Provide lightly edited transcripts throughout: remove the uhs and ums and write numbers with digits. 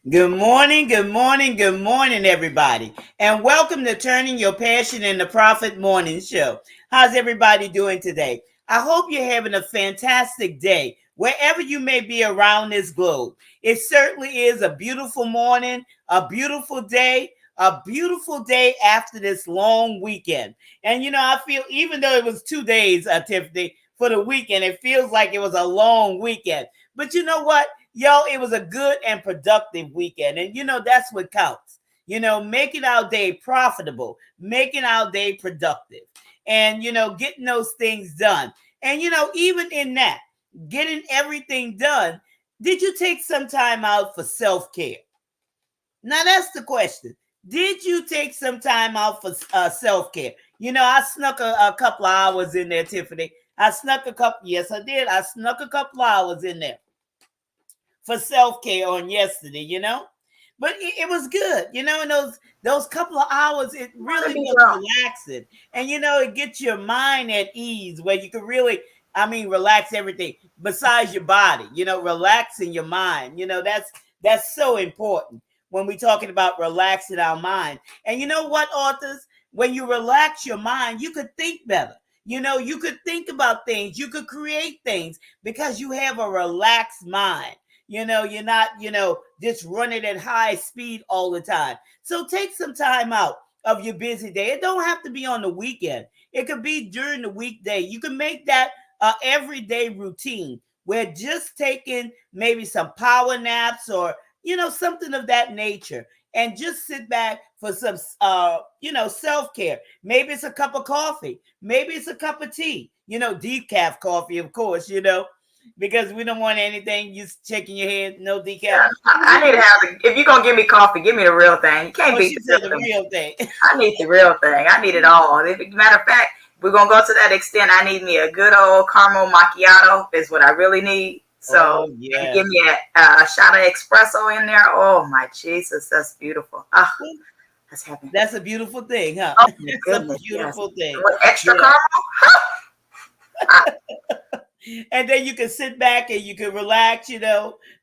Good morning, good morning, good morning, everybody. And welcome to Turning Your Passion into Profit Morning Show. How's everybody doing today? I hope you're having a fantastic day, wherever you may be around this globe. It certainly is a beautiful morning, a beautiful day after this long weekend. And I feel even though it was 2 days, Tiffany, for the weekend, it feels like it was a long weekend. But you know what? Yo, it was a good and productive weekend. And that's what counts. Making our day profitable, making our day productive, and getting those things done. And even in that, getting everything done, did you take some time out for self-care? Now that's the question. Did you take some time out for self-care? I snuck a couple of hours in there, Tiffany. Yes, I did. I snuck a couple of hours in there for self-care on yesterday. But it was good, and those couple of hours, it really was relaxing. And it gets your mind at ease where you can really, relax everything besides your body, relaxing your mind. That's so important when we're talking about relaxing our mind. And you know what, authors? When you relax your mind, you could think better. You could think about things, you could create things because you have a relaxed mind. You're not, just running at high speed all the time. So take some time out of your busy day. It don't have to be on the weekend. It could be during the weekday. You can make that everyday routine where just taking maybe some power naps or, something of that nature, and just sit back for some, self-care. Maybe it's a cup of coffee. Maybe it's a cup of tea, decaf coffee, of course, because we don't want anything just shaking your head, no decaf. Yeah, I need to have if you're gonna give me coffee, give me the real thing. You can't beat the real thing. I need the real thing. I need it all. Matter of fact, we're gonna go to that extent. I need me a good old caramel macchiato is what I really need. So give me a shot of espresso in there. Oh my Jesus, that's beautiful. Oh, that's heaven. That's a beautiful thing, huh? Oh, that's a beautiful thing. With extra caramel. And then you can sit back and you can relax,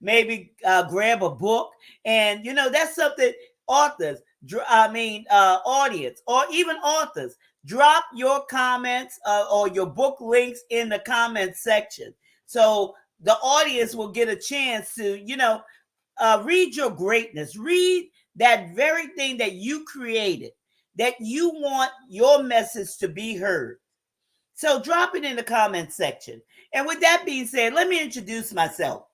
maybe grab a book. And, that's something authors, audience, or even authors, drop your comments or your book links in the comment section. So the audience will get a chance to, read your greatness, read that very thing that you created, that you want your message to be heard. So drop it in the comment section. And with that being said, let me introduce myself.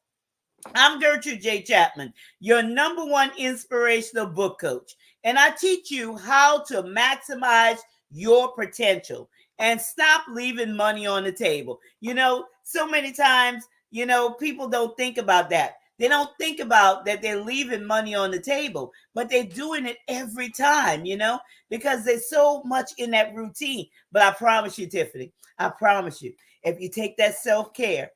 I'm Gertrude J. Chapman, your number one inspirational book coach. And I teach you how to maximize your potential and stop leaving money on the table. So many times, people don't think about that. They don't think about that they're leaving money on the table, but they're doing it every time, because they're so much in that routine. But I promise you, Tiffany, I promise you, if you take that self-care,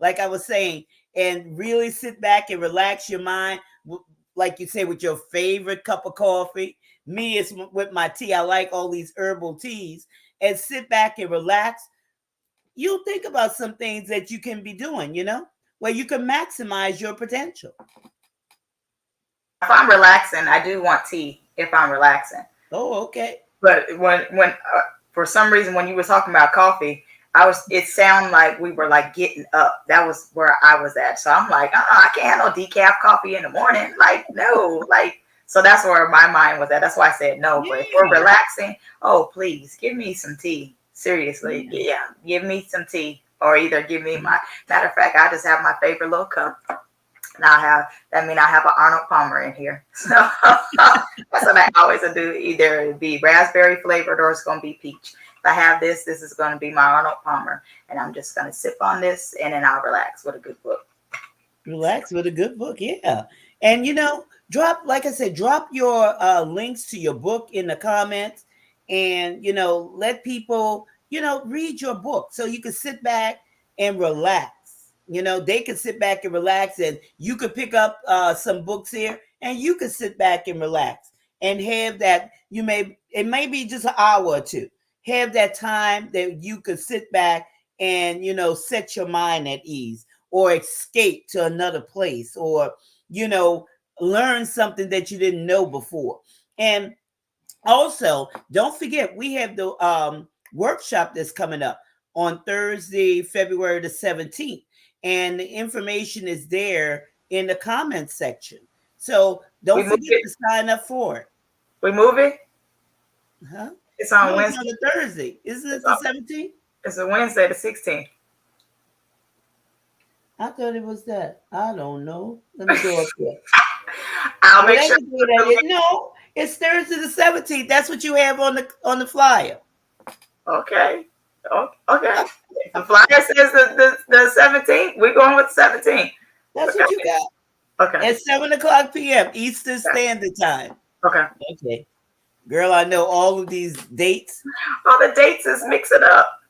like I was saying, and really sit back and relax your mind, like you say, with your favorite cup of coffee. Me, it's with my tea. I like all these herbal teas. And sit back and relax. You'll think about some things that you can be doing, where you can maximize your potential. If I'm relaxing, I do want tea if I'm relaxing. Oh, okay. But when for some reason, when you were talking about coffee, it sounded like we were like getting up. That was where I was at. So I'm like, I can't have no decaf coffee in the morning. Like, no, so that's where my mind was at. That's why I said no. Yeah. But if we're relaxing, oh, please give me some tea. Seriously. Yeah. Give me some tea, or either give me matter of fact, I just have my favorite little cup. And I have an Arnold Palmer in here. So that's what I always do. Either it be raspberry flavored or it's going to be peach. If I have this is going to be my Arnold Palmer. And I'm just going to sip on this and then I'll relax with a good book. Relax with a good book, yeah. And, drop your links to your book in the comments and, let people, read your book so you can sit back and relax. They can sit back and relax, and you could pick up some books here and you can sit back and relax and have that. It may be just an hour or two. Have that time that you could sit back and, set your mind at ease or escape to another place or, learn something that you didn't know before. And also, don't forget, we have the workshop that's coming up on Thursday, February the 17th. And the information is there in the comments section. So We don't move forget it. to sign up for it. We move it. Huh? It's on No, it's Wednesday. on the Thursday. Isn't It's it the on. 17th? It's a Wednesday, the 16th. I thought it was that. I don't know. Let me go up there. I'll Well, make let sure. me do that. No, it's Thursday the 17th. That's what you have on the flyer. Okay. Okay. If the flyer says the 17th, we're going with 17th. That's Okay. what you got. Okay. At 7 o'clock p.m. Eastern Standard Time. Okay. Okay. Girl, I know all of these dates. All the dates is mixing up.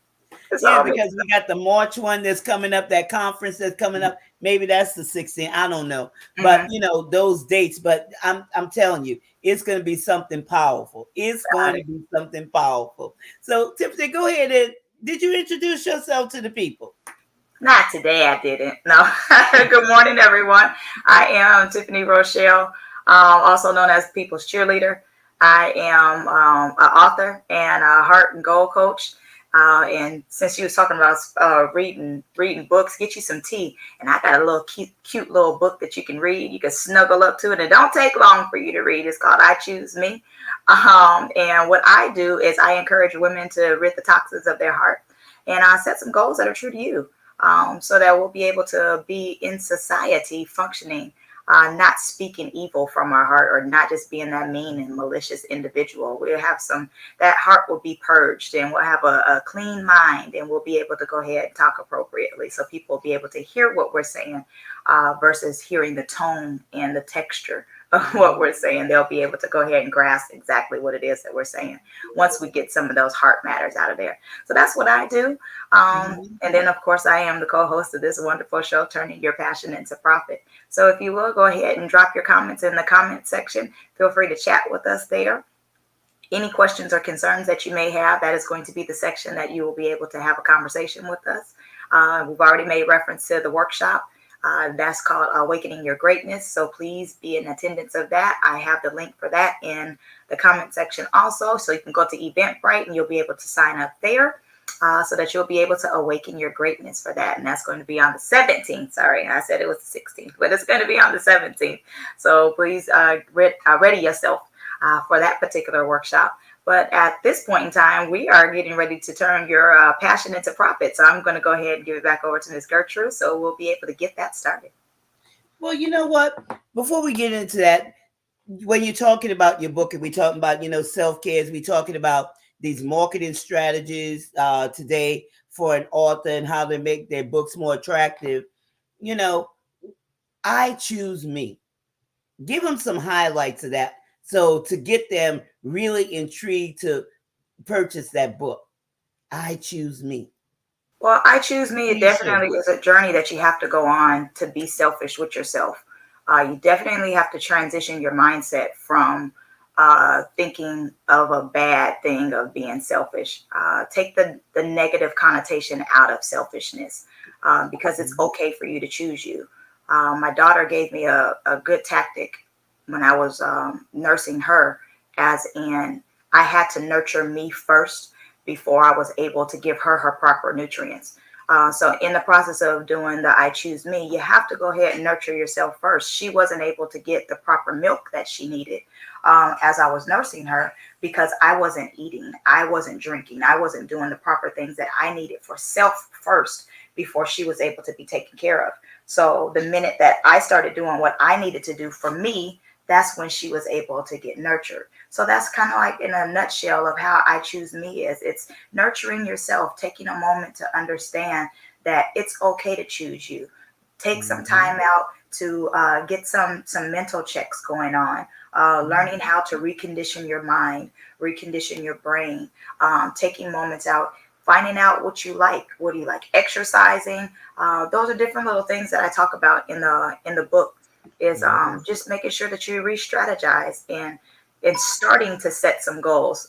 It's Yeah, all because mixed we got the March one that's coming up, that conference that's coming up. Maybe that's the 16th. I don't know. up. But those dates, but I'm telling you, it's gonna be something powerful. It's Got going it. to be something powerful. So Tiffany, go ahead and did you introduce yourself to the people? Not today, I didn't. No. Good morning, everyone. I am Tiffany Rochelle, also known as People's Cheerleader. I am an author and a heart and goal coach. And since you was talking about reading books, get you some tea. And I got a little cute little book that you can read. You can snuggle up to it. And it don't take long for you to read. It's called I Choose Me. And what I do is I encourage women to rid the toxins of their heart. And I set some goals that are true to you, so that we'll be able to be in society functioning, not speaking evil from our heart or not just being that mean and malicious individual. We'll have that heart will be purged and we'll have a clean mind and we'll be able to go ahead and talk appropriately so people will be able to hear what we're saying, versus hearing the tone and the texture of what we're saying. They'll be able to go ahead and grasp exactly what it is that we're saying once we get some of those heart matters out of there. So that's what I do. And then, of course, I am the co-host of this wonderful show, Turning Your Passion into Profit. So if you will, go ahead and drop your comments in the comment section. Feel free to chat with us there. Any questions or concerns that you may have, that is going to be the section that you will be able to have a conversation with us. We've already made reference to the workshop. That's called Awakening Your Greatness. So please be in attendance of that. I have the link for that in the comment section also. So you can go to Eventbrite and you'll be able to sign up there, so that you'll be able to awaken your greatness for that. And that's going to be on the 17th. Sorry, I said it was the 16th, but it's going to be on the 17th. So please ready yourself for that particular workshop. But at this point in time, we are getting ready to turn your passion into profit. So I'm going to go ahead and give it back over to Ms. Gertrude so we'll be able to get that started. Well, you know what? Before we get into that, when you're talking about your book and we talking about self-care, we talking about these marketing strategies today for an author and how they make their books more attractive. you know I choose me. Give them some highlights of that, so to get them really intrigued to purchase that book. I choose me. Well, I Choose Me, it Please share. definitely is a journey that you have to go on to be selfish with yourself. You definitely have to transition your mindset from thinking of a bad thing of being selfish. Take the negative connotation out of selfishness, because it's okay for you to choose you. My daughter gave me a good tactic when I was nursing her, as in I had to nurture me first before I was able to give her proper nutrients. So in the process of doing the I Choose Me, you have to go ahead and nurture yourself first. She wasn't able to get the proper milk that she needed, as I was nursing her, because I wasn't eating, I wasn't drinking, I wasn't doing the proper things that I needed for self first before she was able to be taken care of. So the minute that I started doing what I needed to do for me, that's when she was able to get nurtured. So that's kind of like in a nutshell of how I Choose Me is. It's nurturing yourself, taking a moment to understand that it's okay to choose you. Take some time out to get some mental checks going on, learning how to recondition your mind, recondition your brain, taking moments out, finding out what you like. What do you like? Exercising. Those are different little things that I talk about in the book. Is just making sure that you re-strategize and starting to set some goals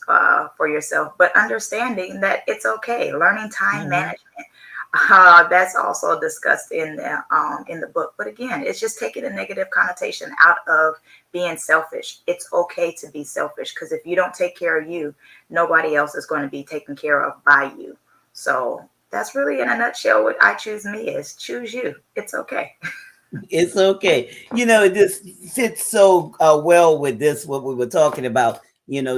for yourself, but understanding that it's okay. Learning time management. That's also discussed in the book. But again, it's just taking a negative connotation out of being selfish. It's okay to be selfish, because if you don't take care of you, nobody else is going to be taken care of by you. So that's really, in a nutshell, what I choose me is: choose you. It's okay. It's okay. It just fits so well with this, what we were talking about,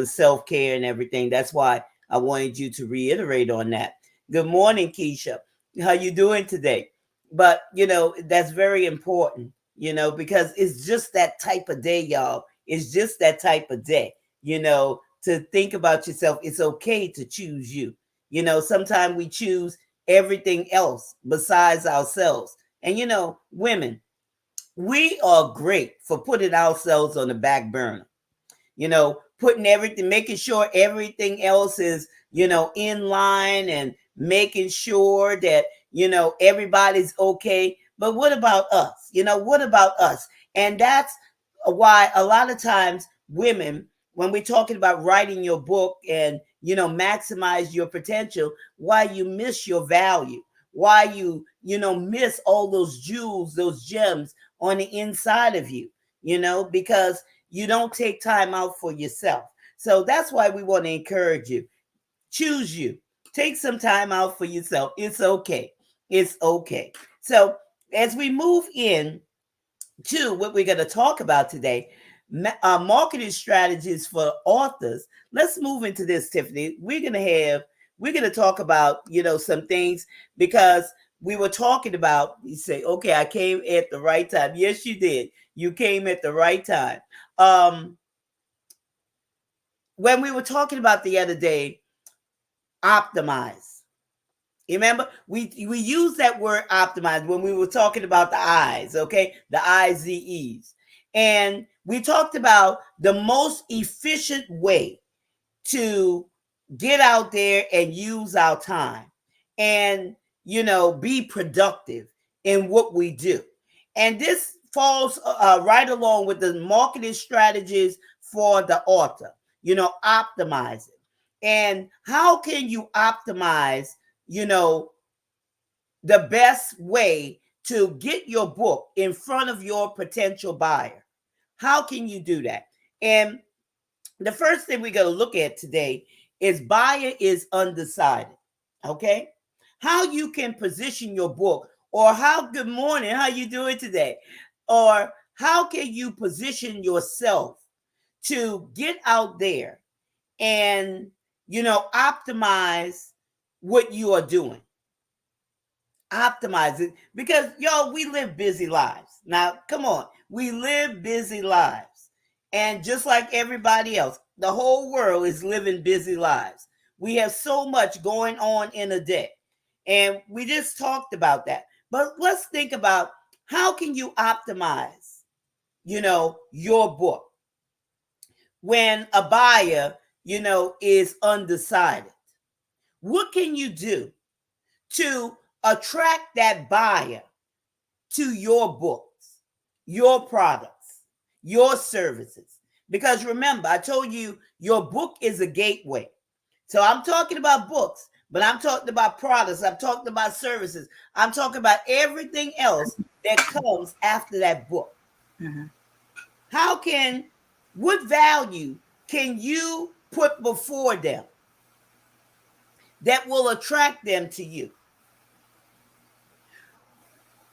self care and everything. That's why I wanted you to reiterate on that. Good morning, Keisha. How you doing today? But, that's very important, because it's just that type of day, y'all. It's just that type of day, to think about yourself. It's okay to choose you. Sometimes we choose everything else besides ourselves. And, women, we are great for putting ourselves on the back burner, putting everything, making sure everything else is, in line, and making sure that, everybody's okay. But what about us? What about us? And that's why a lot of times women, when we're talking about writing your book and, maximize your potential, why you miss your value, why you miss all those jewels, those gems on the inside of you, because you don't take time out for yourself. So that's why we want to encourage you. Choose you. Take some time out for yourself. It's okay. It's okay. So as we move in to what we're going to talk about today, marketing strategies for authors. Let's move into this, Tiffany. We're going to talk about, some things, because we were talking about, you say, okay, I came at the right time. Yes, you did. You came at the right time. Um, when we were talking about the other day, optimize. You remember we used that word optimize when we were talking about the eyes, okay? The IZEs. And we talked about the most efficient way to get out there and use our time and, be productive in what we do. And this falls right along with the marketing strategies for the author, optimize it. And how can you optimize, you know, the best way to get your book in front of your potential buyer? How can you do that? And the first thing we're going to look at today is buyer is undecided. Okay? How you can position your book, or how, good morning, how you doing today? Or how can you position yourself to get out there and, optimize what you are doing? Optimize it, because y'all, we live busy lives. Now, come on, we live busy lives, and just like everybody else, the whole world is living busy lives. We have so much going on in a day, and we just talked about that. But let's think about, how can you optimize, your book when a buyer, is undecided? What can you do to attract that buyer to your books, your products, your services? Because remember, I told you your book is a gateway. So I'm talking about books, but I'm talking about products, I'm talking about services, I'm talking about everything else that comes after that book. Mhm. How can, what value can you put before them that will attract them to you?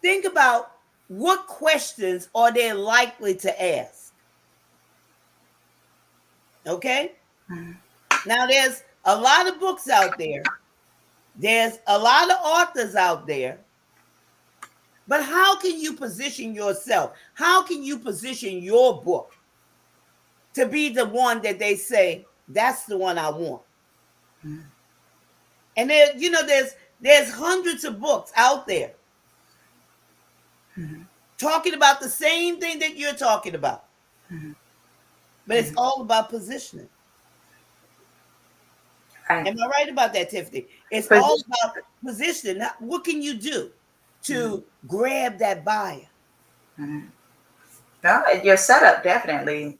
Think about, what questions are they likely to ask? Okay? Mhm. Now, there's a lot of books out there, there's a lot of authors out there, but how can you position yourself? How can you position your book to be the one that they say, that's the one I want? Mhm. And there, there's hundreds of books out there Mhm. talking about the same thing that you're talking about, Mhm. but it's all about positioning. Right. Am I right about that, Tiffany? It's all Position. about positioning. What can you do Mhm. to grab that buyer? Mhm. No, your setup definitely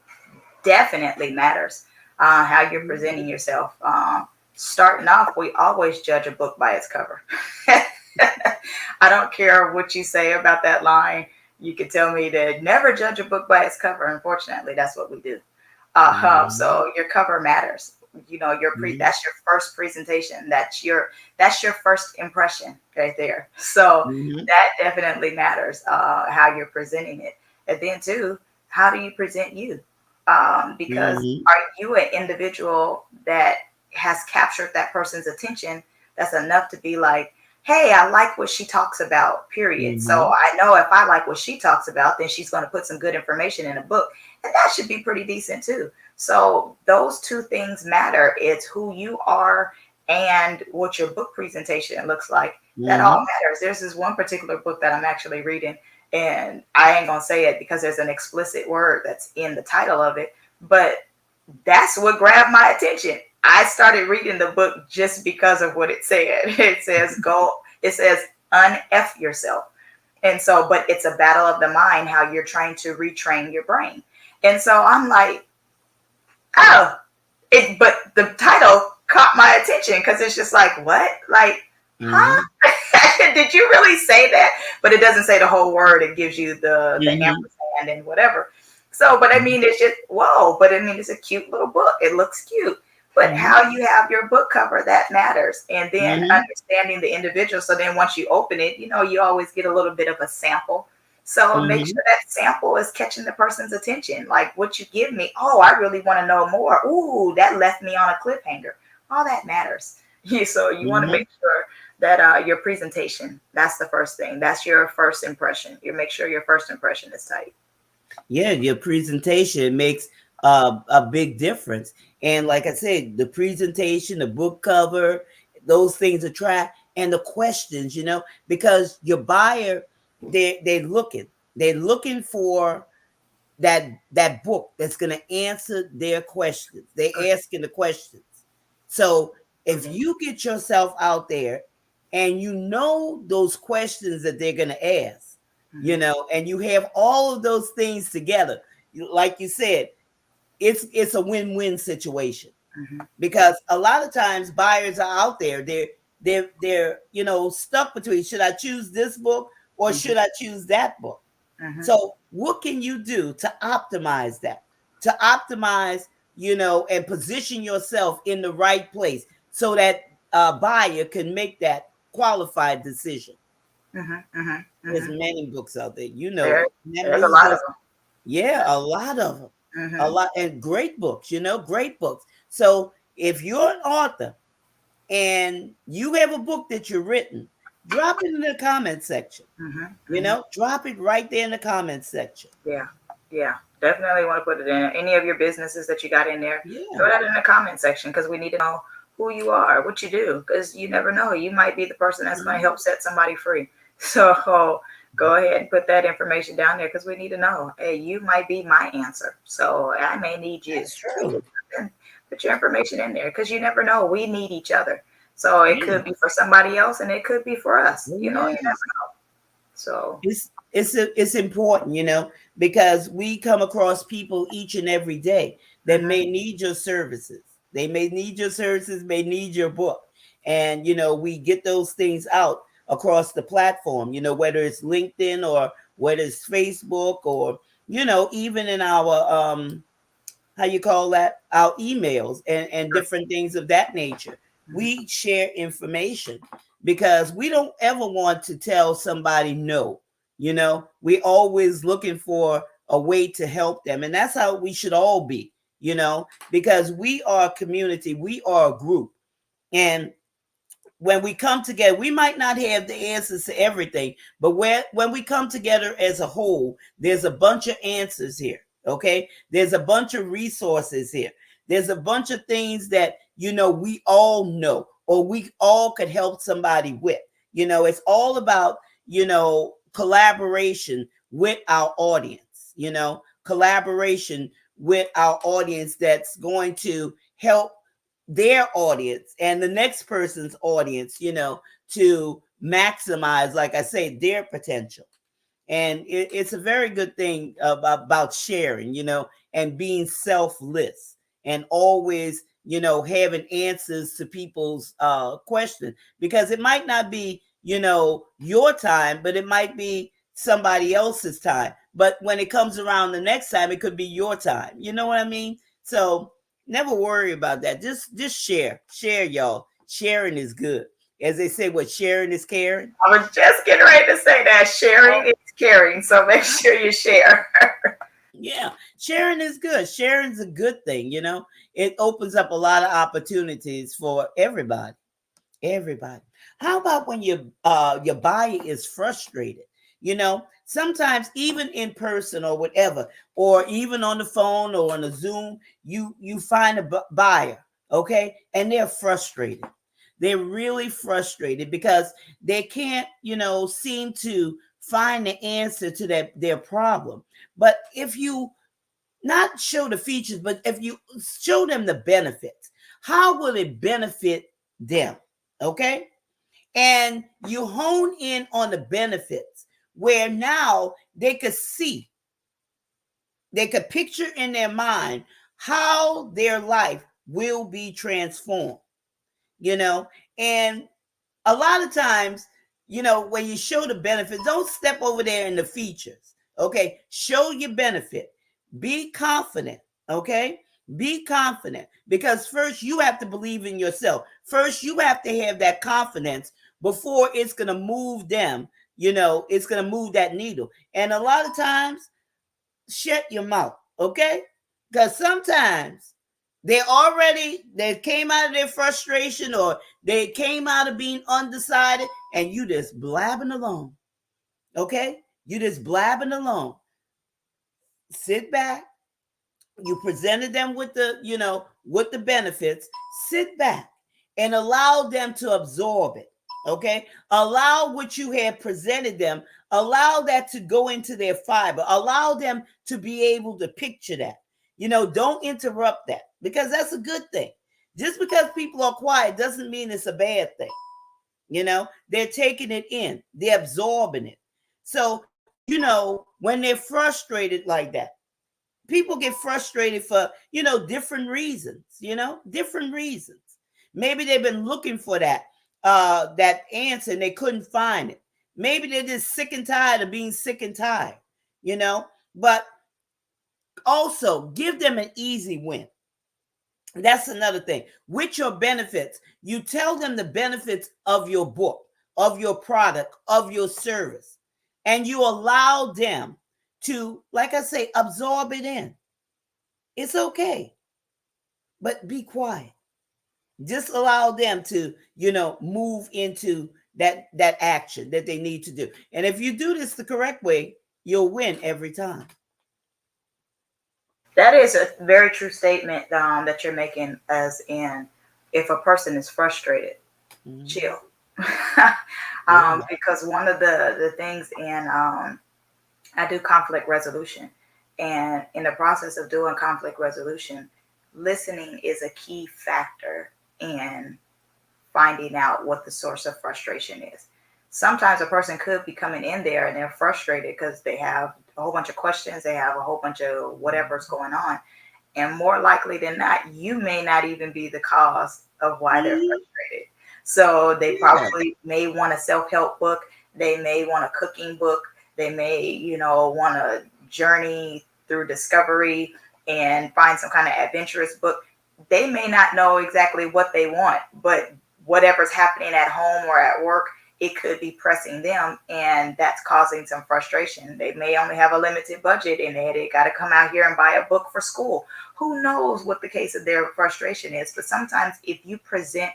matters. How you're presenting yourself. Starting off, we always judge a book by its cover. I don't care what you say about that line. You can tell me to never judge a book by its cover. Unfortunately, that's what we do. Mhm. So your cover matters. You know, Mhm. that's your first presentation. That's your first impression right there. So Mhm. that definitely matters. How you're presenting it, and then too, how do you present you? Because Mhm. are you an individual that has captured that person's attention? That's enough to be like, hey, I like what she talks about, period. So Mhm. I know if I like what she talks about, then she's going to put some good information in a book. And that should be pretty decent too. So those two things matter. It's who you are and what your book presentation looks like. That all Mhm. matters. There's this one particular book that I'm actually reading, and I ain't going to say it because there's an explicit word that's in the title of it, but that's what grabbed my attention. I started reading the book just because of what it said. It says it says unf yourself. And so, but it's a battle of the mind, how you're trying to retrain your brain. And so I'm like, oh, but the title caught my attention because it's just like, what? Like, huh? Mhm. Did you really say that? But it doesn't say the whole word. It gives you the Mhm. ampersand and whatever. So, but I Mhm. mean, it's just whoa. But I mean, it's a cute little book. It looks cute. But Mhm. how you have your book cover, that matters. And then Mhm. understanding the individual. So then once you open it, you always get a little bit of a sample. So make Mhm. sure that sample is catching the person's attention. Like what you give me, oh, I really want to know more. Ooh, that left me on a cliffhanger. All that matters. So you want to Mhm. make sure that your presentation, that's the first thing. That's your first impression. You make sure your first impression is tight. Yeah, your presentation makes a big difference. And like I said, the presentation, the book cover, those things attract, and the questions, because your buyer, they're looking for that book that's going to answer their questions. They're asking the questions. So if Mhm. you get yourself out there and you know those questions that they're going to ask, Mhm. and you have all of those things together, like you said, it's a win-win situation, Mhm. because a lot of times buyers are out there, they're stuck between, should I choose this book or Mhm. should I choose that book? Mhm. So what can you do to optimize that? To optimize, and position yourself in the right place so that buyer can make that qualified decision. Mhm. Mhm. There's Mhm. many books out there, There, that there's a means lot of just, yeah, a lot of them, a them. lot, and great books, great books. So if you're an author and you have a book that you've written, drop it in the comment section. Mhm. Mhm. Drop it right there in the comment section. Yeah, yeah, definitely want to put it in any of your businesses that you got in there. Yeah. Throw that in the comment section because we need to know who you are, what you do, because you never know. You might be the person that's going to Mhm. help set somebody free. So go ahead and put that information down there because we need to know. Hey, you might be my answer, so I may need you. That's So true. put your information in there because you never know. We need each other. So it Yeah. could be for somebody else and it could be for us. Oh, You never yeah. know. So. It's important, because we come across people each and every day that Mhm. may need your services. They may need your services, may need your book. And we get those things out across the platform, whether it's LinkedIn or whether it's Facebook, or even in our how you call that, our emails and different things of that nature. Mhm. We share information because we don't ever want to tell somebody no. We always looking for a way to help them, and that's how we should all be, because we are a community, we are a group. And when we come together, we might not have the answers to everything, but when we come together as a whole, there's a bunch of answers here. Okay, there's a bunch of resources here. There's a bunch of things that we all know, or we all could help somebody with. It's all about collaboration with our audience. Collaboration with our audience that's going to help their audience and the next person's audience, to maximize, like I say, their potential. And it's a very good thing about sharing, and being selfless, and always, having answers to people's questions, because it might not be your time, but it might be somebody else's time. But when it comes around the next time, it could be your time. You know what I mean? So never worry about that. Just share, y'all. Sharing is good. As they say, what sharing is caring. I was just getting ready to say that sharing is caring. So make sure you share. Yeah, sharing is good. Sharing's a good thing. It opens up a lot of opportunities for everybody. Everybody. How about when your buyer is frustrated? Sometimes even in person or whatever, or even on the phone or on a Zoom, you find a buyer, okay, and they're frustrated. They're really frustrated because they can't, seem to find the answer to their problem. But if you not show the features, but if you show them the benefits, how will it benefit them? Okay. And you hone in on the benefits where now they could picture in their mind how their life will be transformed, you know, and a lot of times, when you show the benefits, don't step over there in the features. Okay. Show your benefit. Be confident. Okay. Be confident because first you have to believe in yourself. First, you have to have that confidence before it's going to move them. It's going to move that needle. And a lot of times, shut your mouth. Okay. Because sometimes they came out of their frustration or they came out of being undecided and you just blabbing along. Okay? You just blabbing along. Sit back. You presented them with the benefits. Sit back and allow them to absorb it. Okay? Allow what you have presented them, allow that to go into their fiber. Allow them to be able to picture that. Don't interrupt that because that's a good thing. Just because people are quiet doesn't mean it's a bad thing. They're taking it in, they're absorbing it. So, when they're frustrated like that, people get frustrated for different reasons, different reasons. Maybe they've been looking for that answer and they couldn't find it. Maybe they're just sick and tired of being sick and tired, you know but also give them an easy win. That's another thing. With your benefits, you tell them the benefits of your book, of your product, of your service, and you allow them to, like I say, absorb it in. It's okay, but be quiet. Just allow them to, move into that action that they need to do. And if you do this the correct way, you'll win every time. That is a very true statement that you're making, as in, if a person is frustrated, Mm-hmm. chill. Yeah. Because one of the things in, I do conflict resolution. And in the process of doing conflict resolution, listening is a key factor in finding out what the source of frustration is. Sometimes a person could be coming in there and they're frustrated because they have a whole bunch of questions, they have a whole bunch of whatever's going on. And more likely than not, you may not even be the cause of why they're Mhm. frustrated. So they Yeah. probably may want a self-help book, they may want a cooking book, they may, want to journey through discovery and find some kind of adventurous book. They may not know exactly what they want, but whatever's happening at home or at work, it could be pressing them, and that's causing some frustration. They may only have a limited budget and they got to come out here and buy a book for school. Who knows what the case of their frustration is? But sometimes if you present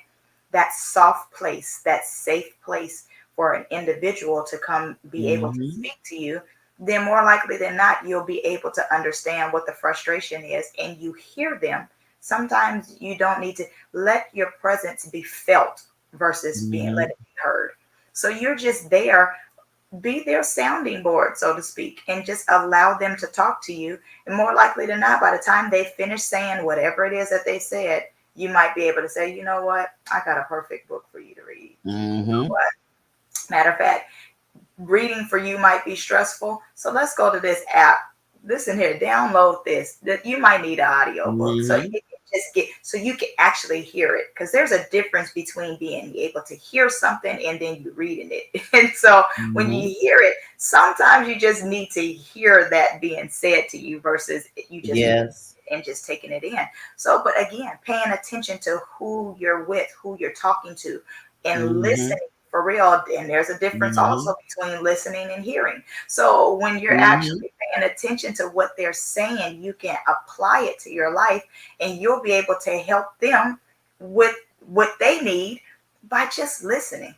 that soft place, that safe place for an individual to come be able to Hmm. speak to you, then more likely than not, you'll be able to understand what the frustration is and you hear them. Sometimes you don't need to let your presence be felt versus being let Hmm. it be heard. So you're just there, be their sounding board, so to speak, and just allow them to talk to you. And more likely than not, by the time they finish saying whatever it is that they said, you might be able to say, you know what, I got a perfect book for you to read. You know Hmm. what? Matter of fact, reading for you might be stressful. So let's go to this app. Listen here, download this. That you might need an audio book. So Hmm. just get so you can actually hear it, because there's a difference between being able to hear something and then you reading it. And so when Mhm. you hear it, sometimes you just need to hear that being said to you versus you just Yes. and just taking it in. So, but again, paying attention to who you're with, who you're talking to, and Mhm. listening for real. And there's a difference Mhm. also between listening and hearing. So when you're Mhm. actually paying attention to what they're saying, you can apply it to your life, and you'll be able to help them with what they need by just listening.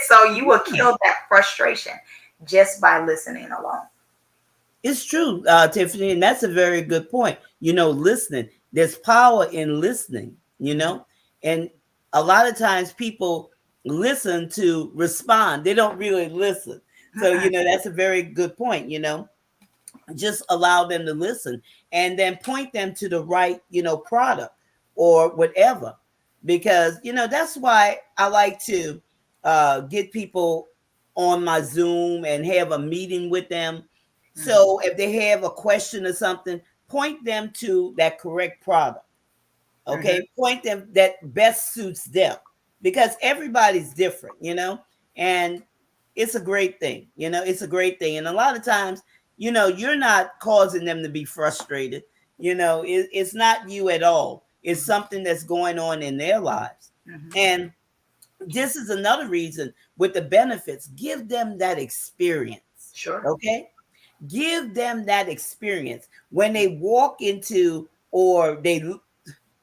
So you will Yeah. kill that frustration just by listening alone. It's true, Tiffany, and that's a very good point. Listening. There's power in listening. And a lot of times people listen to respond. They don't really listen. So Mm-mm. that's a very good point. Just allow them to listen, and then point them to the right product or whatever, because that's why I like to get people on my Zoom and have a meeting with them. Mhm. So if they have a question or something, point them to that correct product. Mhm. Okay, point them that best suits them, because everybody's different, and it's a great thing. It's a great thing. And a lot of times, you're not causing them to be frustrated. It's not you at all. It's Mhm. something that's going on in their lives. Mhm. And this is another reason with the benefits, give them that experience. Sure. Okay, give them that experience when they walk into, or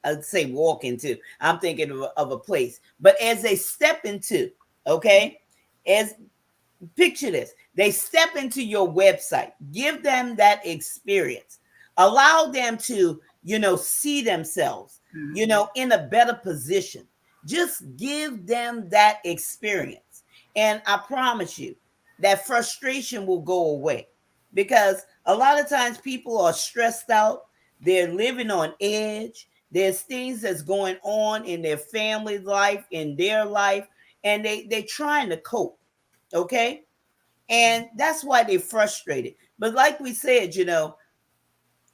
I'd say walk into. I'm thinking of a place, but as they step into, okay, as picture this, they step into your website, give them that experience, allow them to, see themselves, Mhm. in a better position. Just give them that experience. And I promise you that frustration will go away, because a lot of times people are stressed out, they're living on edge, there's things that's going on in their family life, in their life, and they're trying to cope. Okay, and that's why they're frustrated. But like we said,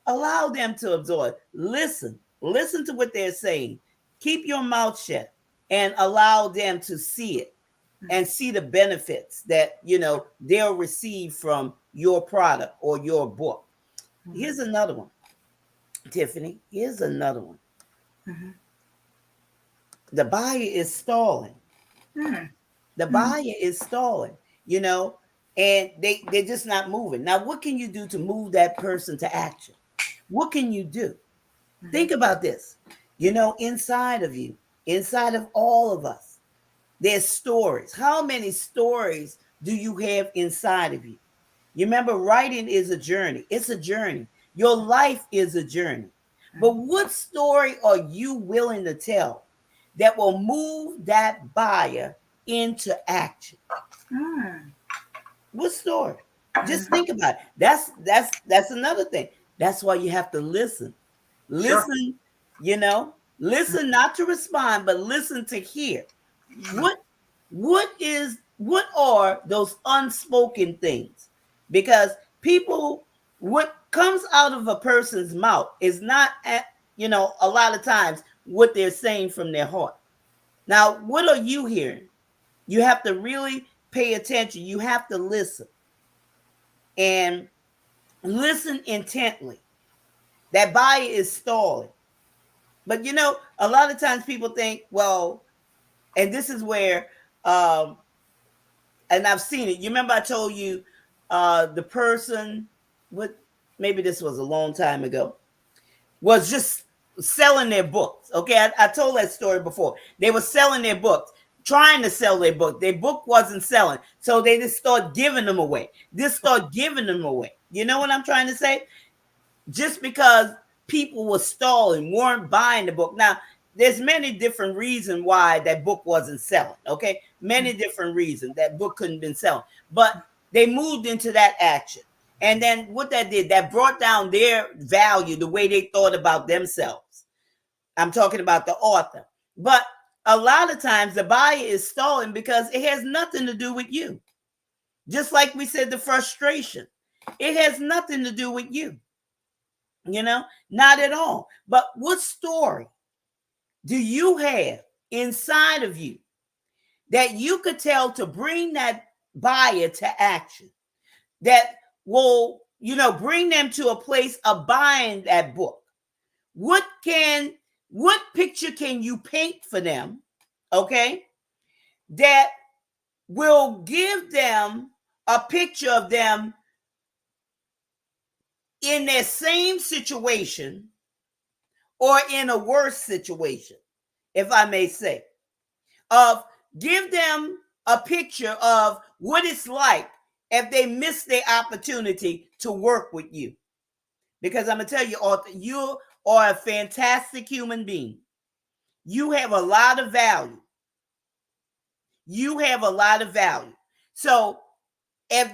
allow them to absorb. Listen to what they're saying. Keep your mouth shut and allow them to see it, Mhm. and see the benefits that they'll receive from your product or your book. Mhm. Here's another one, Tiffany. Here's another one. Mhm. The buyer is stalling. Mhm. The Mhm. buyer is stalling, you know, and they're just not moving. Now, what can you do to move that person to action? What can you do? Mhm. Think about this. Inside of you, inside of all of us, there's stories. How many stories do you have inside of you? You remember, writing is a journey. It's a journey. Your life is a journey. But what story are you willing to tell that will move that buyer into action? Mhm. What story? Just Mhm. think about it. That's another thing. That's why you have to listen. Sure. Listen, listen not to respond, but listen to hear. What what are those unspoken things? Because people, what comes out of a person's mouth is not a lot of times what they're saying from their heart. Now, what are you hearing? You have to really pay attention. You have to listen, and listen intently. That buyer is stalling. But a lot of times people think, well, and this is where um and I've seen it. You remember I told you the person, what, maybe this was a long time ago, was just selling their books. Okay, I told that story before. They were selling their books, trying to sell their book. Their book wasn't selling, so they just start giving them away. Just start giving them away. You know what I'm trying to say? Just because people were stalling, weren't buying the book. Now, there's many different reasons why that book wasn't selling. Okay, many different reasons that book couldn't been selling, but they moved into that action. And then what that did, that brought down their value, the way they thought about themselves. I'm talking about the author. But a lot of times the buyer is stalling because it has nothing to do with you. Just like we said, the frustration, it has nothing to do with you. You know, not at all. But what story do you have inside of you that you could tell to bring that buyer to action, that will, bring them to a place of buying that book? What can, what picture can you paint for them, okay, that will give them a picture of them in their same situation or in a worse situation, if I may say, of give them a picture of what it's like if they miss their opportunity to work with you. Because I'm going to tell you, Arthur, you are a fantastic human being. You have a lot of value. You have a lot of value. So if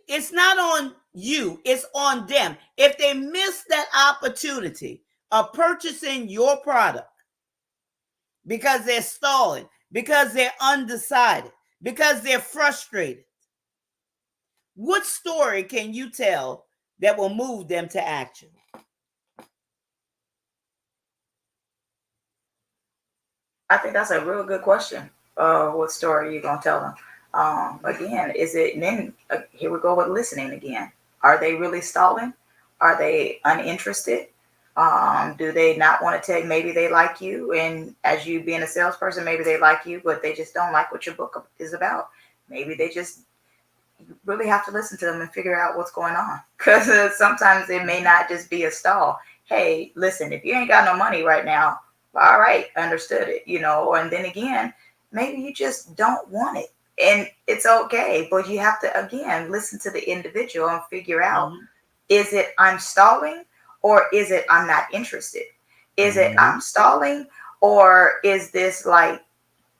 it's not on you, it's on them. If they miss that opportunity of purchasing your product because they're stalling, because they're undecided, because they're frustrated, what story can you tell that will move them to action? I think that's a real good question. What story are you gonna tell them? Again, is it? And then here we go with listening again. Are they really stalling? Are they uninterested? Do they not want to tell? Maybe they like you, and as you being a salesperson, maybe they like you, but they just don't like what your book is about. Maybe they just really have to listen to them and figure out what's going on, because sometimes it may not just be a stall. Hey, listen, if you ain't got no money right now, all right, understood it, and then again, maybe you just don't want it, and it's okay, but you have to again listen to the individual and figure out, Mm-hmm. is it I'm stalling, or is it I'm not interested? Is it Mm-hmm. I'm stalling, or is this like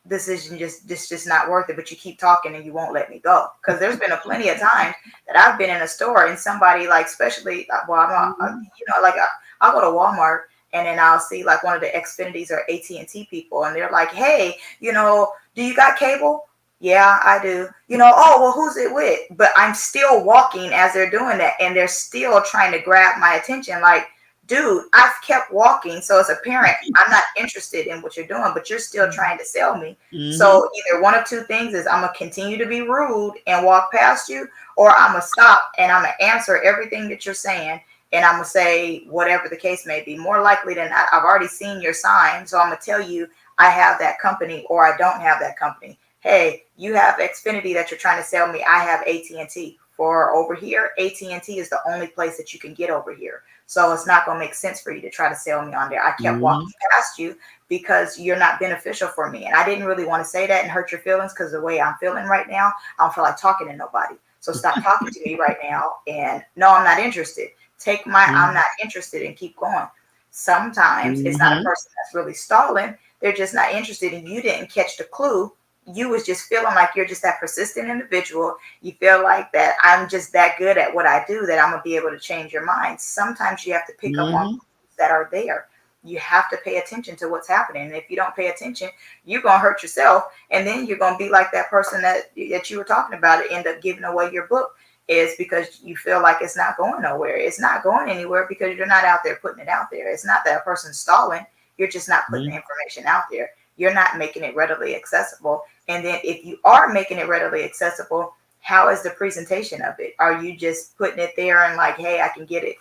this isn't just this just not worth it, but you keep talking and you won't let me go? Because there's been a plenty of times that I've been in a store and somebody, like, especially, well, I'm not, Mm-hmm. like I'll go to Walmart and then I'll see like one of the Xfinities or AT&T people, and they're like, hey, do you got cable? Yeah, I do. Oh, well, who's it with? But I'm still walking as they're doing that, and they're still trying to grab my attention. Like, dude, I've kept walking, so it's apparent I'm not interested in what you're doing, but you're still trying to sell me. Mm-hmm. So either one of two things is I'm gonna continue to be rude and walk past you, or I'm gonna stop and I'm gonna answer everything that you're saying, and I'm gonna say whatever the case may be. More likely than not, I've already seen your sign, so I'm gonna tell you I have that company or I don't have that company. Hey, you have Xfinity that you're trying to sell me. I have AT&T. For over here, AT&T is the only place that you can get over here. So it's not going to make sense for you to try to sell me on there. I kept Mm-hmm. walking past you because you're not beneficial for me. And I didn't really want to say that and hurt your feelings, because the way I'm feeling right now, I don't feel like talking to nobody. So stop talking to me right now. And no, I'm not interested. Take my I'm not interested and keep going. Sometimes it's not a Mm-hmm. person that's really stalling. They're just not interested, and you didn't catch the clue. You was just feeling like you're just that persistent individual. You feel like that I'm just that good at what I do that I'm gonna be able to change your mind. Sometimes you have to pick up on Mm-hmm. clues that are there. You have to pay attention to what's happening. And if you don't pay attention, you're gonna hurt yourself, and then you're gonna be like that person that you were talking about, and end up giving away your book, is because you feel like it's not going nowhere. It's not going anywhere because you're not out there putting it out there. It's not that a person's stalling. You're just not putting the information out there. You're not making it readily accessible. And then if you are making it readily accessible, how is the presentation of it? Are you just putting it there and like, hey, I can get it.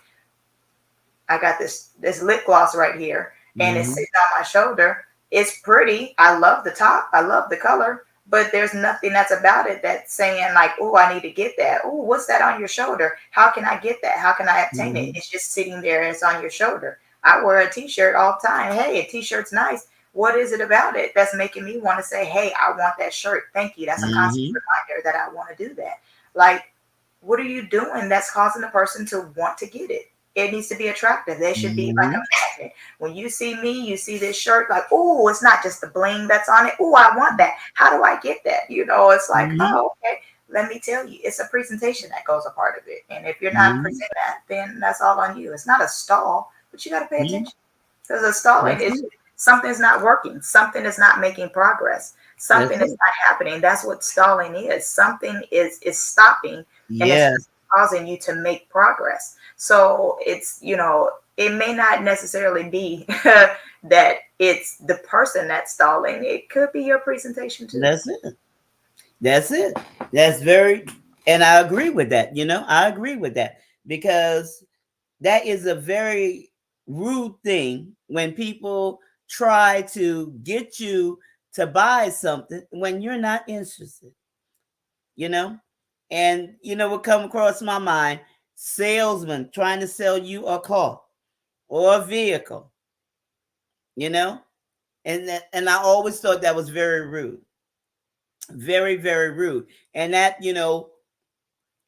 I got this lip gloss right here, and it's Mm-hmm. sitting on my shoulder. It's pretty. I love the top. I love the color, but there's nothing that's about it that's saying like, oh, I need to get that. Oh, what's that on your shoulder? How can I get that? How can I obtain it? Mm-hmm. It's just sitting there and it's on your shoulder. I wear a t-shirt all the time. Hey, a t-shirt's nice. What is it about it that's making me want to say, hey, I want that shirt? Thank you. That's a constant Mm-hmm. reminder that I want to do that. Like, what are you doing that's causing the person to want to get it? It needs to be attractive. They should be like a Mm-hmm. magnet. When you see me, you see this shirt, like, oh, it's not just the bling that's on it. Oh, I want that. How do I get that? It's like, Mm-hmm. oh, okay. Let me tell you, it's a presentation that goes a part of it. And if you're not Mm-hmm. presenting that, then that's all on you. It's not a stall, but you got to pay Mm-hmm. attention, because a stalling That's is it. something's not working. Something is not making progress. That's Something is it. not happening. That's what stalling is. Something is stopping, and it's Yes. causing you to make progress. So it's it may not necessarily be that it's the person that's stalling. It could be your presentation too. That's it. That's it. That's very, and I agree with that. I agree with that because that is a very rude thing when people try to get you to buy something when you're not interested, you know? And what come across my mind, salesman trying to sell you a car or a vehicle, you know? And I always thought that was very rude. Very, very rude. And that,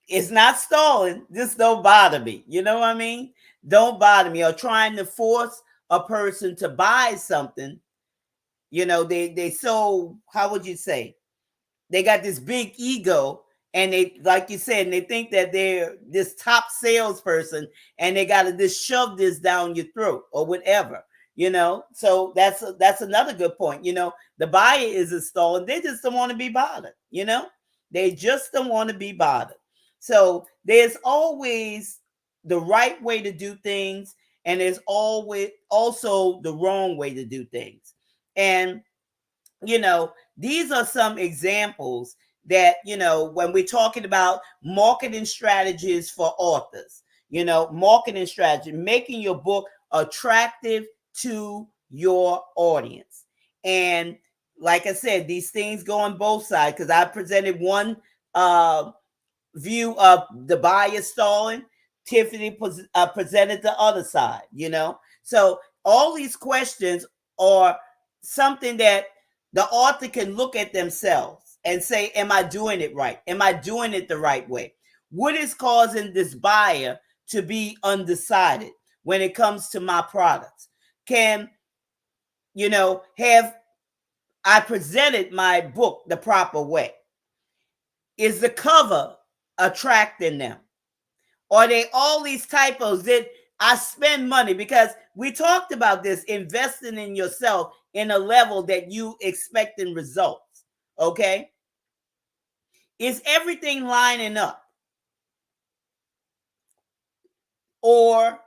it's not stalling. Just don't bother me. You know what I mean? Don't bother me. Or trying to force a person to buy something. They so, how would you say? They got this big ego, and they, like you said, and they think that they're this top salesperson, and they got to just shove this down your throat or whatever. So that's another good point. The buyer is installed, they just don't want to be bothered. They just don't want to be bothered. So there's always the right way to do things, and there's always also the wrong way to do things. And these are some examples that, when we're talking about marketing strategies for authors, marketing strategy, making your book attractive to your audience. And like I said, these things go on both sides, because I presented one view of the buyer stalling. Tiffany presented the other side, So all these questions are something that the author can look at themselves and say, am I doing it right? Am I doing it the right way? What is causing this buyer to be undecided when it comes to my products? Have I presented my book the proper way? Is the cover attracting them? Are they all these typos that I spend money? Because we talked about this, investing in yourself in a level that you expecting results. Okay. Is everything lining up? Or,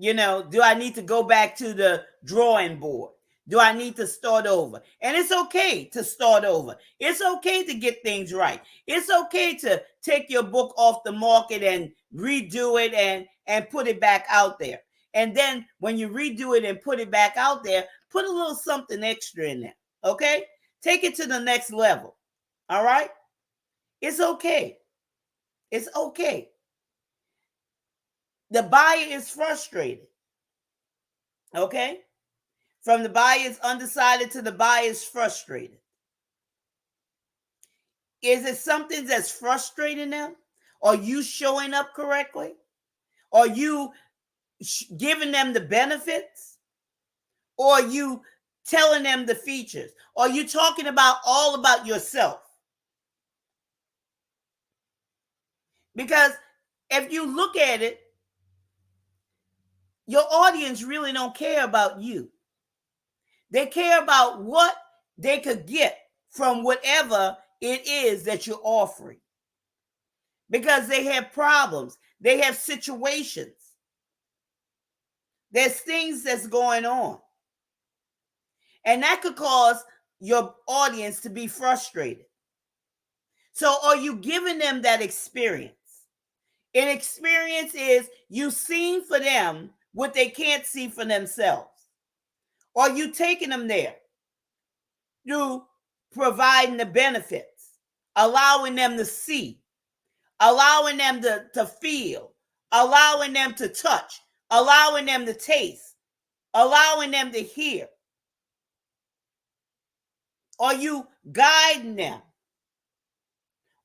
do I need to go back to the drawing board? Do I need to start over? And it's okay to start over. It's okay to get things right. It's okay to take your book off the market and redo it and put it back out there. And then when you redo it and put it back out there, put a little something extra in there. Okay? Take it to the next level. All right? It's okay. It's okay. The buyer is frustrated. Okay? From the buyer's undecided to the buyer's frustrated. Is it something that's frustrating them? Are you showing up correctly? Are you giving them the benefits? Or are you telling them the features? Are you talking about all about yourself? Because if you look at it, your audience really don't care about you. They care about what they could get from whatever it is that you're offering. Because they have problems, they have situations, there's things that's going on, and that could cause your audience to be frustrated. So are you giving them that experience? An experience is you seeing for them what they can't see for themselves. Are you taking them there through providing the benefits, allowing them to see, allowing them to feel, allowing them to touch, allowing them to taste, allowing them to hear? Are you guiding them?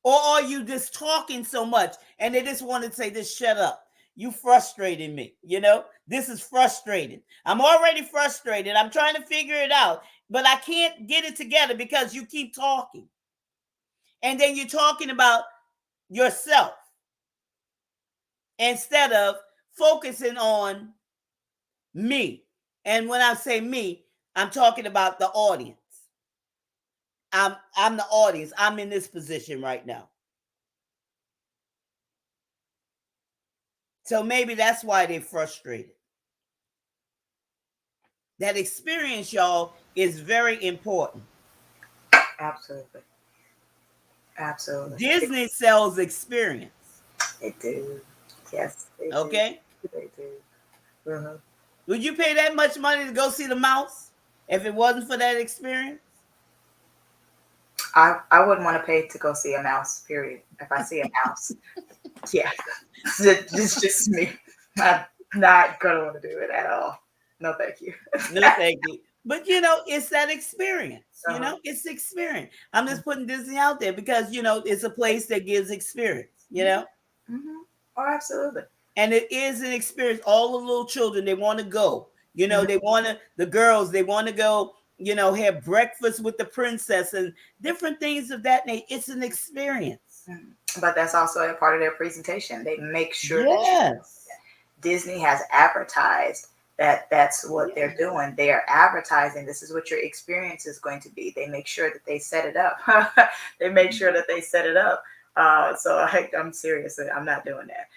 Or are you just talking so much and they just want to say, just shut up? You frustrating me. This is frustrating. I'm already frustrated. I'm trying to figure it out, but I can't get it together because you keep talking. And then you're talking about yourself instead of focusing on me. And when I say me, I'm talking about the audience. I'm the audience. I'm in this position right now. So maybe that's why they're frustrated. That experience, y'all, is very important. Absolutely. Absolutely. Disney sells experience. They do. Yes, they do. Okay? They do. Would you pay that much money to go see the mouse if it wasn't for that experience? I wouldn't want to pay to go see a mouse, period. If I see a mouse, yeah, it's just me. I'm not gonna want to do it at all. No, thank you. No, thank you. But it's that experience. Uh-huh. It's experience. I'm just putting Disney out there because it's a place that gives experience. Mm-hmm. Oh, absolutely. And it is an experience. All the little children, they want to go. Mm-hmm. They want to. The girls, they want to go. Have breakfast with the princess and different things of that nature. It's an experience. But that's also a part of their presentation. They make sure that Yes. Disney has advertised that that's what Yeah. they're doing. They are advertising this is what your experience is going to be. They make sure that they set it up. They make sure that they set it up. I'm serious. I'm not doing that.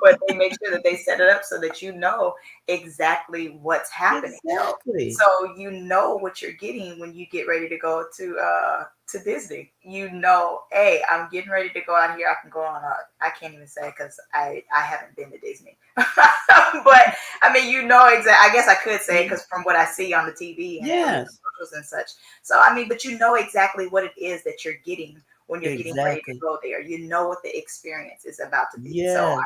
But they make sure that they set it up so that you know exactly what's happening. Exactly. So you know what you're getting when you get ready to go to Disney. Hey, I'm getting ready to go out here. I can go on. I can't even say because I haven't been to Disney, but I mean, exactly. I guess I could say because from what I see on the TV and from the Yes. commercials and such. So I mean, but you know exactly what it is that you're getting when you're getting ready to Exactly. go there. You know what the experience is about to be. So Yes.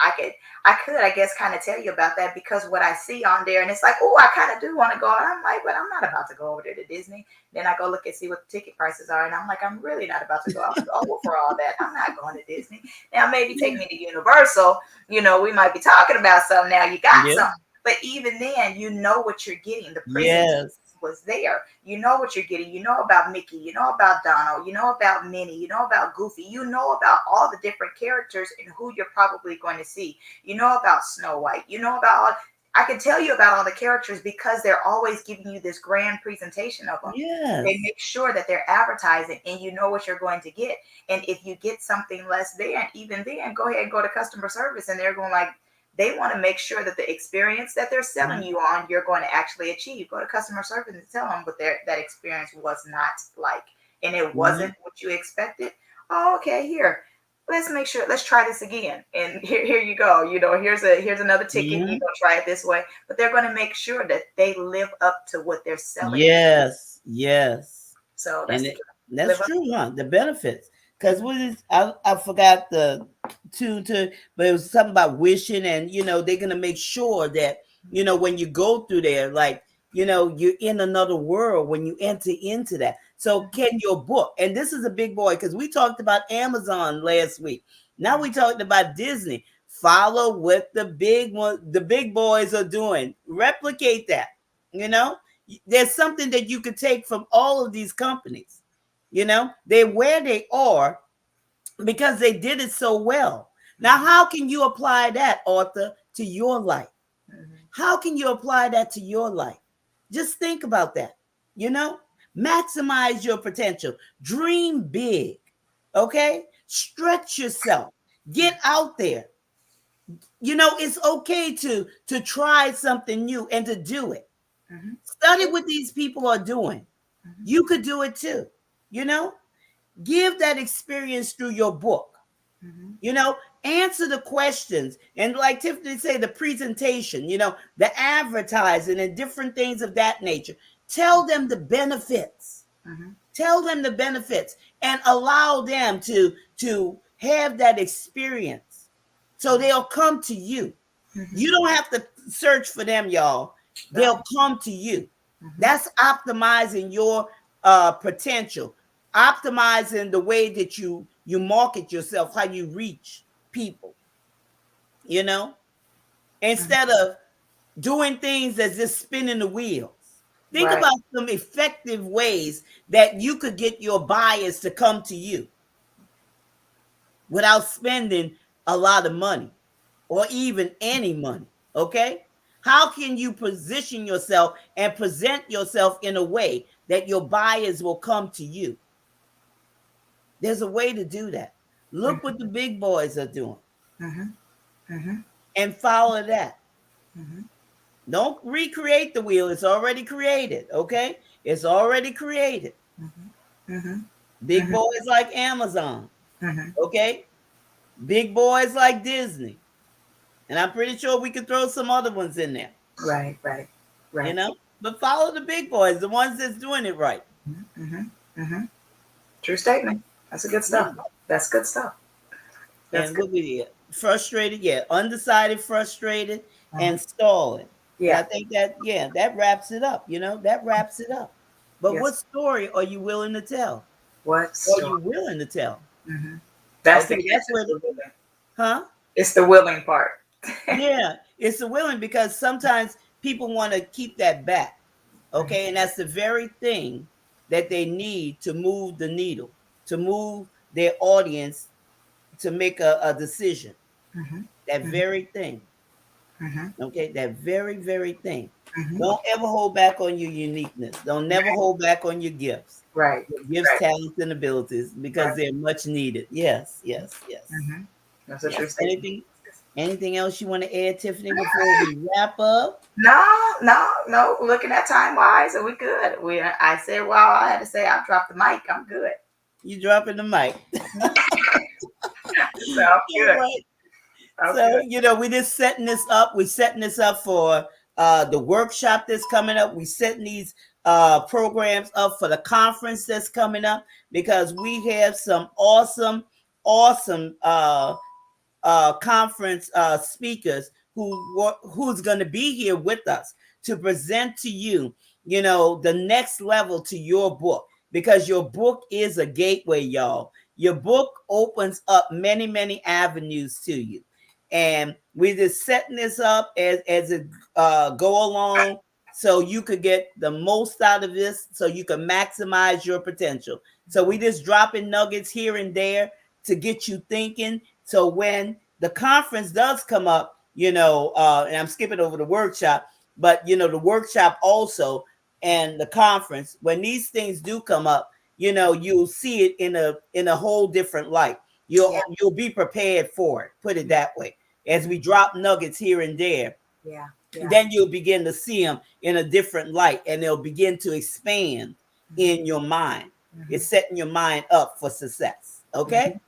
I guess, kind of tell you about that because what I see on there, and it's like, oh, I kind of do want to go. And I'm like, but I'm not about to go over there to Disney. Then I go look and see what the ticket prices are, and I'm like, I'm really not about to go out over for all that. I'm not going to Disney. Now, maybe take me to Universal. We might be talking about something now. You got Yeah. something. But even then, you know what you're getting. The presentation Yes. was there. You know what you're getting. You know about Mickey. You know about Donald. You know about Minnie. You know about Goofy. You know about all the different characters and who you're probably going to see. You know about Snow White. You know about all. I can tell you about all the characters because they're always giving you this grand presentation of them. They Yes. make sure that they're advertising and you know what you're going to get. And if you get something less than, even then, go ahead and go to customer service and they're going like, they want to make sure that the experience that they're selling you on, you're going to actually achieve. Go to customer service and tell them what that experience was not like. And it wasn't Mhm. what you expected. Oh, okay, here. Let's make sure. Let's try this again. And here you go. Here's another ticket. You Mhm. go try it this way. But they're going to make sure that they live up to what they're selling you. Yes. Yes. So that's And the key. that's Live up. true, huh? The benefits. Because what is I forgot the to but it was something about wishing and they're gonna make sure that when you go through there, like you're in another world when you enter into that. So can your book, and this is a big boy because we talked about Amazon last week. Now we talked about Disney. Follow what the big boys are doing. Replicate that. You know, there's something that you could take from all of these companies. They're where they are because they did it so well. Now, how can you apply that, Arthur, to your life? Mhm. How can you apply that to your life? Just think about that. You know, maximize your potential, dream big, okay? Stretch yourself, get out there. It's okay to try something new and to do it. Mhm. Study Sure. what these people are doing. Mhm. You could do it too. You know, give that experience through your book. Mhm. you know Answer the questions, and like Tiffany say, the presentation, the advertising and different things of that nature. Tell them the benefits. Mhm. Tell them the benefits and allow them to have that experience, so they'll come to you. Mhm. You don't have to search for them, y'all. They'll Right. come to you. Mhm. That's optimizing your potential, optimizing the way that you market yourself, how you reach people, you know, Mhm. instead of doing things that's just spinning the wheels. Think Right. about some effective ways that you could get your buyers to come to you without spending a lot of money or even any money. Okay? How can you position yourself and present yourself in a way that your buyers will come to you? There's a way to do that. Look Mhm. what the big boys are doing Mhm. Mhm. and follow that. Mhm. Don't recreate the wheel. It's already created. Okay. It's already created. Mm-hmm. Mm-hmm. Big Mm-hmm. boys like Amazon. Mm-hmm. Okay. Big boys like Disney. And I'm pretty sure we could throw some other ones in there, Right, right, you right. know? But follow the big boys, the ones that's doing it right. Mm-hmm. Mm-hmm. True statement. That's a good stuff. Yeah. That's good stuff. That's And good. what we frustrated, yeah, undecided, frustrated, Uh-huh. and stalling. And I Yeah. think that, yeah, that wraps it up, that wraps it up. But what Yes. story are you willing to tell? What Are story? you willing to tell? Mm-hmm. That's the Okay, catch. that's where, huh? It's the willing part. Yeah, it's the willing because sometimes people want to keep that back. Okay, and that's the very thing that they need to move the needle, to move their audience to make a decision. Mm-hmm. That Mm-hmm. very thing. Mm-hmm. Okay, that very, very thing. Mm-hmm. Don't ever hold back on your uniqueness. Don't never hold back on your gifts. Right. Your gifts, Right. talents, and abilities because Right. they're much needed. Yes, yes, yes. Mm-hmm. That's a true Yes. statement. Anything else you want to add, Tiffany, before we wrap up? No, no, no. Looking at time wise, are we good? I said, well, I had to say, I dropped the mic. I'm good. You dropping the mic. So I'm All good. right. I'm So, good. we're just setting this up. We're setting this up for the workshop that's coming up. We're setting these programs up for the conference that's coming up because we have some awesome, awesome conference speakers who's going to be here with us to present to you, the next level to your book because your book is a gateway, y'all. Your book opens up many, many avenues to you, and we're just setting this up as it go along so you could get the most out of this so you can maximize your potential. So we just dropping nuggets here and there to get you thinking so when the conference does come up, and I'm skipping over the workshop, but the workshop also and the conference, when these things do come up, you'll see it in a whole different light. Yeah. You'll be prepared for it. Put it that way. As we drop nuggets here and there, Yeah. Yeah. then you'll begin to see them in a different light, and they'll begin to expand in your mind. Mm-hmm. It's setting your mind up for success. Okay. Mm-hmm.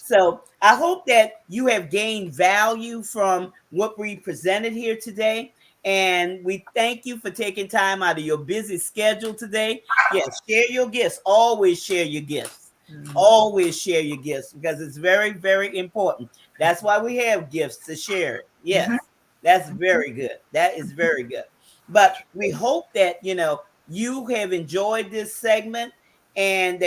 So I hope that you have gained value from what we presented here today. And we thank you for taking time out of your busy schedule today. Yes, share your gifts. Always share your gifts. Mm-hmm. Always share your gifts because it's very, very important. That's why we have gifts to share it. Yes, Mm-hmm. that's very good. That is very good. But we hope that, you have enjoyed this segment and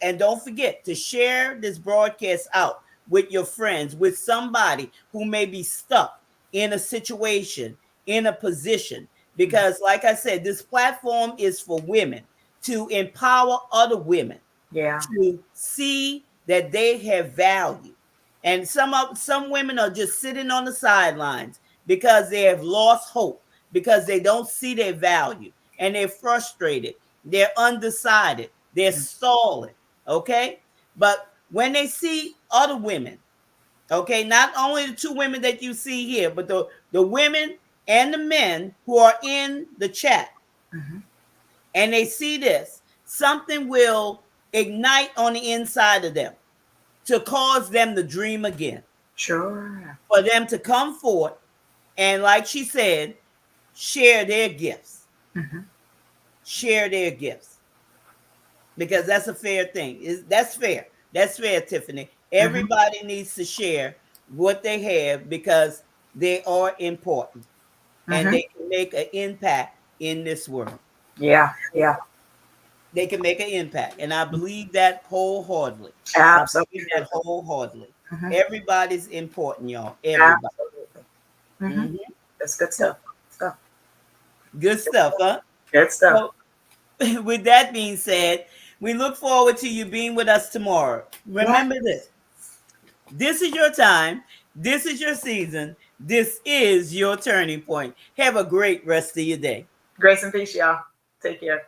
and don't forget to share this broadcast out with your friends, with somebody who may be stuck in a situation, in a position, because like I said, this platform is for women to empower other women Yeah. to see that they have value. And some women are just sitting on the sidelines because they have lost hope, because they don't see their value, and they're frustrated, they're undecided, they're stalling. Okay. But when they see other women, okay, not only the two women that you see here, but the women and the men who are in the chat, Mm-hmm. and they see this, something will ignite on the inside of them to cause them to dream again, Sure. for them to come forth and, like she said, share their gifts. Mm-hmm. Share their gifts because that's a fair thing. That's fair. That's fair, Tiffany. Mm-hmm. Everybody needs to share what they have because they are important and Mm-hmm. they can make an impact in this world. Yeah. Yeah. They can make an impact. And I believe that wholeheartedly. I believe Absolutely. that wholeheartedly. Mm-hmm. Everybody's important, y'all. Everybody. Absolutely. Mm-hmm. Hmm. That's good So, stuff. Stuff. good stuff, huh? Good stuff. So, with that being said, we look forward to you being with us tomorrow. Yeah. Remember this: this is your time, this is your season, this is your turning point. Have a great rest of your day. Grace and peace, y'all. Take care.